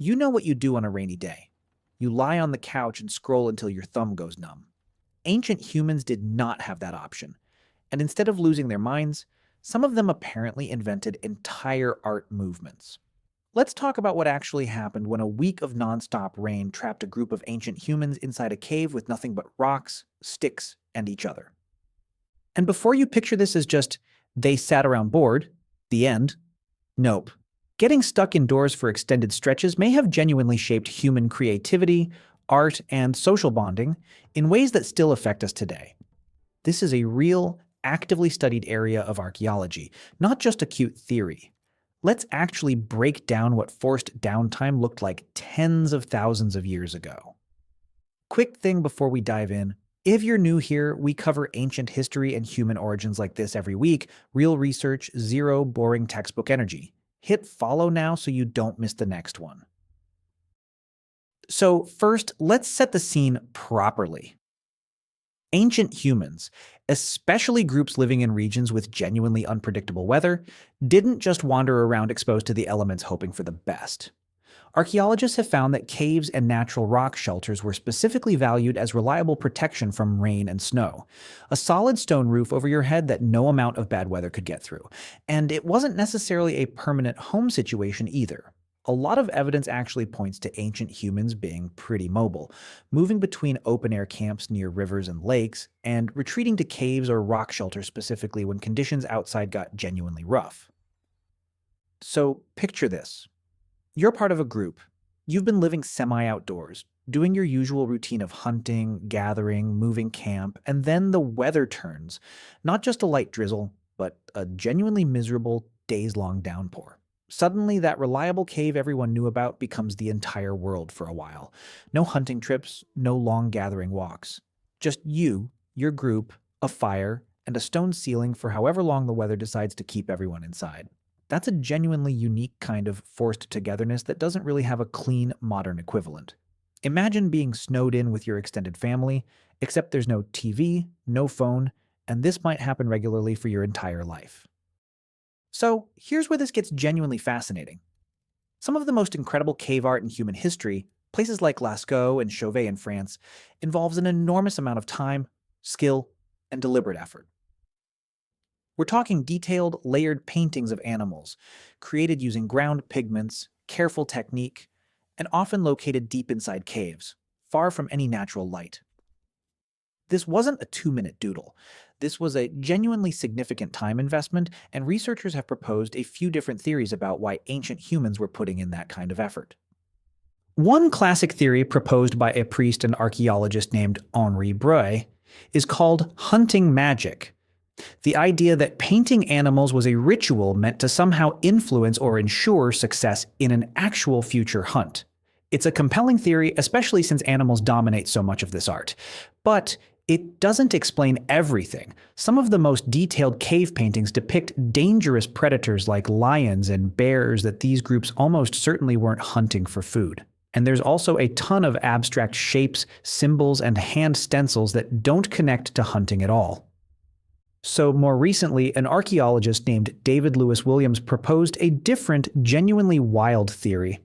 You know what you do on a rainy day. You lie on the couch and scroll until your thumb goes numb. Ancient humans did not have that option, and instead of losing their minds, some of them apparently invented entire art movements. Let's talk about what actually happened when a week of nonstop rain trapped a group of ancient humans inside a cave with nothing but rocks, sticks, and each other. And before you picture this as just, they sat around bored, the end, nope. Getting stuck indoors for extended stretches may have genuinely shaped human creativity, art, and social bonding in ways that still affect us today. This is a real, actively studied area of archaeology, not just a cute theory. Let's actually break down what forced downtime looked like tens of thousands of years ago. Quick thing before we dive in. If you're new here, we cover ancient history and human origins like this every week. Real research, zero boring textbook energy. Hit follow now so you don't miss the next one. So first, let's set the scene properly. Ancient humans, especially groups living in regions with genuinely unpredictable weather, didn't just wander around exposed to the elements hoping for the best. Archaeologists have found that caves and natural rock shelters were specifically valued as reliable protection from rain and snow. A solid stone roof over your head that no amount of bad weather could get through. And it wasn't necessarily a permanent home situation either. A lot of evidence actually points to ancient humans being pretty mobile, moving between open-air camps near rivers and lakes, and retreating to caves or rock shelters specifically when conditions outside got genuinely rough. So picture this. You're part of a group. You've been living semi-outdoors, doing your usual routine of hunting, gathering, moving camp, and then the weather turns. Not just a light drizzle, but a genuinely miserable, days-long downpour. Suddenly, that reliable cave everyone knew about becomes the entire world for a while. No hunting trips, no long gathering walks. Just you, your group, a fire, and a stone ceiling for however long the weather decides to keep everyone inside. That's a genuinely unique kind of forced togetherness that doesn't really have a clean, modern equivalent. Imagine being snowed in with your extended family, except there's no TV, no phone, and this might happen regularly for your entire life. So here's where this gets genuinely fascinating. Some of the most incredible cave art in human history, places like Lascaux and Chauvet in France, involves an enormous amount of time, skill, and deliberate effort. We're talking detailed, layered paintings of animals, created using ground pigments, careful technique, and often located deep inside caves, far from any natural light. This wasn't a 2-minute doodle. This was a genuinely significant time investment, and researchers have proposed a few different theories about why ancient humans were putting in that kind of effort. One classic theory proposed by a priest and archaeologist named Henri Breuil is called hunting magic. The idea that painting animals was a ritual meant to somehow influence or ensure success in an actual future hunt. It's a compelling theory, especially since animals dominate so much of this art. But it doesn't explain everything. Some of the most detailed cave paintings depict dangerous predators like lions and bears that these groups almost certainly weren't hunting for food. And there's also a ton of abstract shapes, symbols, and hand stencils that don't connect to hunting at all. So more recently, an archaeologist named David Lewis Williams proposed a different, genuinely wild theory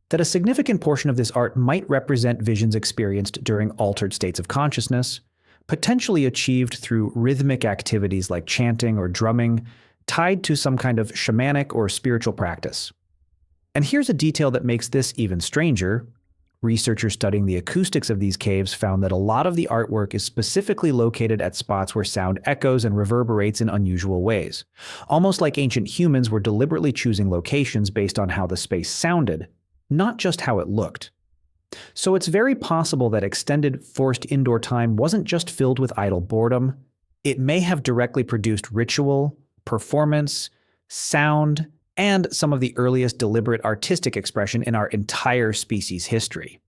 that a significant portion of this art might represent visions experienced during altered states of consciousness, potentially achieved through rhythmic activities like chanting or drumming, tied to some kind of shamanic or spiritual practice. And here's a detail that makes this even stranger. Researchers studying the acoustics of these caves found that a lot of the artwork is specifically located at spots where sound echoes and reverberates in unusual ways, almost like ancient humans were deliberately choosing locations based on how the space sounded, not just how it looked. So it's very possible that extended forced indoor time wasn't just filled with idle boredom. It may have directly produced ritual, performance, sound, and some of the earliest deliberate artistic expression in our entire species' history.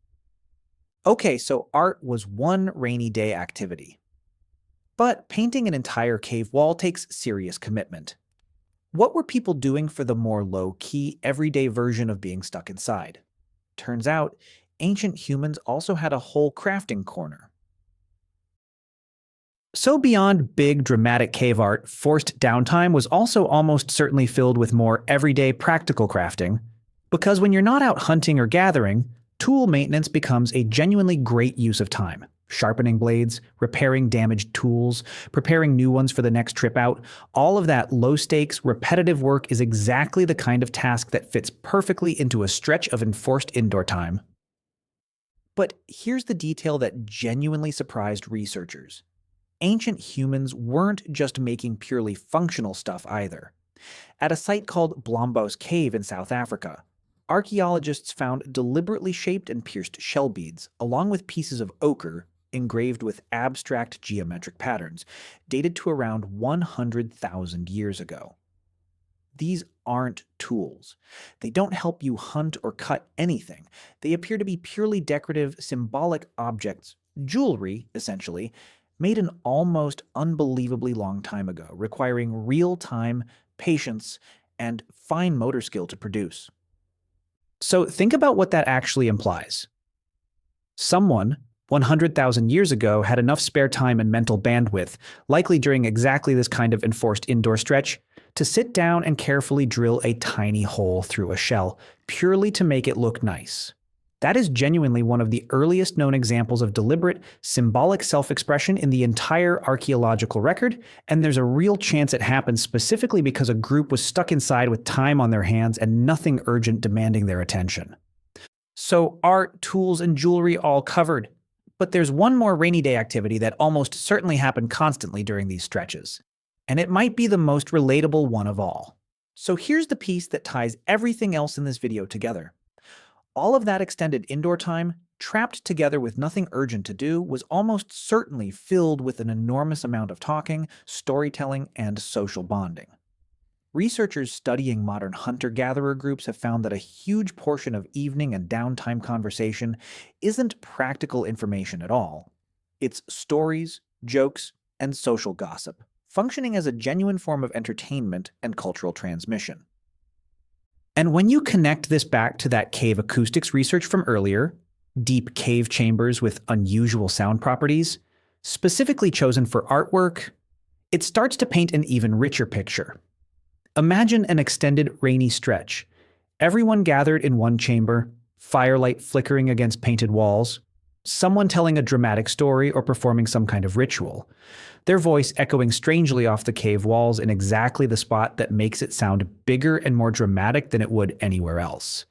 Okay, so art was one rainy day activity. But painting an entire cave wall takes serious commitment. What were people doing for the more low-key, everyday version of being stuck inside? Turns out, ancient humans also had a whole crafting corner. So beyond big, dramatic cave art, forced downtime was also almost certainly filled with more everyday practical crafting. Because when you're not out hunting or gathering, tool maintenance becomes a genuinely great use of time. Sharpening blades, repairing damaged tools, preparing new ones for the next trip out, all of that low stakes, repetitive work is exactly the kind of task that fits perfectly into a stretch of enforced indoor time. But here's the detail that genuinely surprised researchers. Ancient humans weren't just making purely functional stuff either. At a site called Blombos Cave in South Africa, archaeologists found deliberately shaped and pierced shell beads, along with pieces of ochre engraved with abstract geometric patterns, dated to around 100,000 years ago. These aren't tools. They don't help you hunt or cut anything. They appear to be purely decorative, symbolic objects, jewelry, essentially, made an almost unbelievably long time ago, requiring real-time patience and fine motor skill to produce. So think about what that actually implies. Someone 100,000 years ago had enough spare time and mental bandwidth, likely during exactly this kind of enforced indoor stretch, to sit down and carefully drill a tiny hole through a shell, purely to make it look nice. That is genuinely one of the earliest known examples of deliberate, symbolic self-expression in the entire archaeological record, and there's a real chance it happened specifically because a group was stuck inside with time on their hands and nothing urgent demanding their attention. So art, tools, and jewelry all covered. But there's one more rainy day activity that almost certainly happened constantly during these stretches. And it might be the most relatable one of all. So here's the piece that ties everything else in this video together. All of that extended indoor time, trapped together with nothing urgent to do, was almost certainly filled with an enormous amount of talking, storytelling, and social bonding. Researchers studying modern hunter-gatherer groups have found that a huge portion of evening and downtime conversation isn't practical information at all. It's stories, jokes, and social gossip, functioning as a genuine form of entertainment and cultural transmission. And when you connect this back to that cave acoustics research from earlier, deep cave chambers with unusual sound properties, specifically chosen for artwork, it starts to paint an even richer picture. Imagine an extended rainy stretch. Everyone gathered in one chamber, firelight flickering against painted walls, someone telling a dramatic story or performing some kind of ritual, their voice echoing strangely off the cave walls in exactly the spot that makes it sound bigger and more dramatic than it would anywhere else.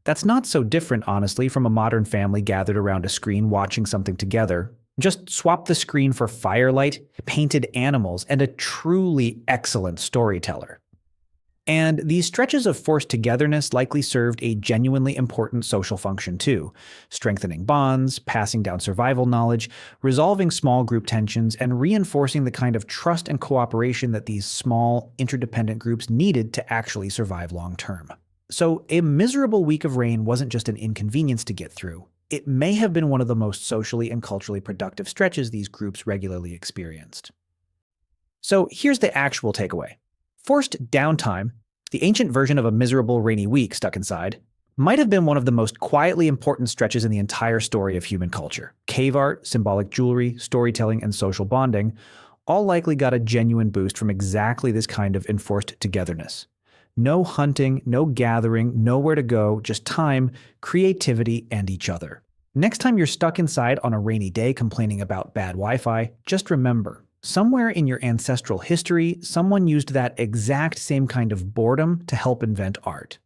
That's not so different, honestly, from a modern family gathered around a screen watching something together. Just swap the screen for firelight, painted animals, and a truly excellent storyteller. And these stretches of forced togetherness likely served a genuinely important social function too, strengthening bonds, passing down survival knowledge, resolving small group tensions, and reinforcing the kind of trust and cooperation that these small, interdependent groups needed to actually survive long term. So a miserable week of rain wasn't just an inconvenience to get through. It may have been one of the most socially and culturally productive stretches these groups regularly experienced. So here's the actual takeaway. Forced downtime, the ancient version of a miserable rainy week stuck inside, might have been one of the most quietly important stretches in the entire story of human culture. Cave art, symbolic jewelry, storytelling, and social bonding all likely got a genuine boost from exactly this kind of enforced togetherness. No hunting, no gathering, nowhere to go, just time, creativity, and each other. Next time you're stuck inside on a rainy day complaining about bad Wi-Fi, just remember, somewhere in your ancestral history, someone used that exact same kind of boredom to help invent art.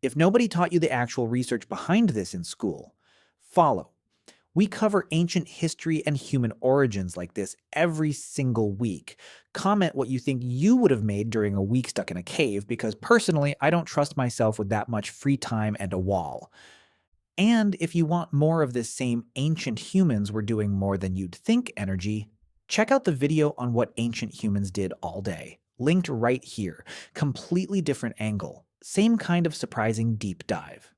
If nobody taught you the actual research behind this in school, follow. We cover ancient history and human origins like this every single week. Comment what you think you would have made during a week stuck in a cave, because personally, I don't trust myself with that much free time and a wall. And if you want more of this same ancient humans were doing more than you'd think energy, check out the video on what ancient humans did all day. Linked right here. Completely different angle. Same kind of surprising deep dive.